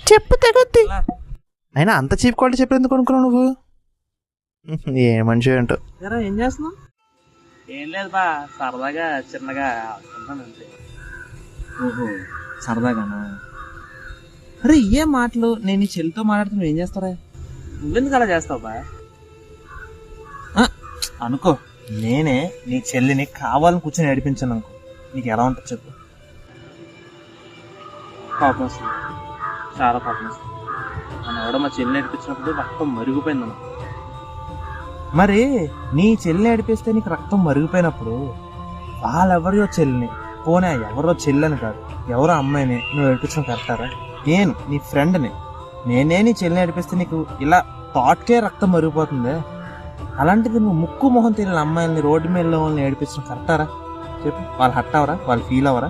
చెప్పు తెగొద్ది. అయినా అంత చీప్ క్వాలిటీ చెప్పు ఎందుకు కొనుక్కున్నావు నువ్వు? ఏ మనిషి ఏంటో. ఏం చేస్తున్నావు? ఏం లేదు బా, సరదాగా చిన్నగా అంతే. ఓహో సరదాగానా? అరే ఏ మాటలు, నేను నీ చెల్లితో మాట్లాడుతూ నువ్వు ఏం చేస్తారా? నువ్వెందుకు అలా చేస్తావు బా? అనుకో నేనే నీ చెల్లిని కావాలని కూర్చొని ఏడిపించాను అనుకో, నీకు ఎలా ఉంటుంది చెప్పు? పాపం వస్తుంది, చాలా పాపం వస్తుంది. మనం ఎవడో మా చెల్లిని ఏడిపించినప్పుడు రక్తం మరిగిపోయింది అనుకో. మరి నీ చెల్లిని ఏడిపిస్తే నీకు రక్తం మరిగిపోయినప్పుడు వాళ్ళెవరో చెల్లిని, పోనీ ఎవరో చెల్లని కాదు, ఎవరో అమ్మాయిని నువ్వు ఏడిపించడం కరెక్టారా? నేను నీ ఫ్రెండ్ని, నేనే నీ చెల్లిని ఏడిపిస్తే నీకు ఇలా థాట్కే రక్తం మరిగిపోతుంది. అలాంటిది నువ్వు ముక్కు మొహం తెలియని అమ్మాయిల్ని, రోడ్డు మీద వాళ్ళని ఏడిపించడం కరెక్టారా చెప్పు? వాళ్ళు హట్ అవరా? వాళ్ళు ఫీల్ అవరా?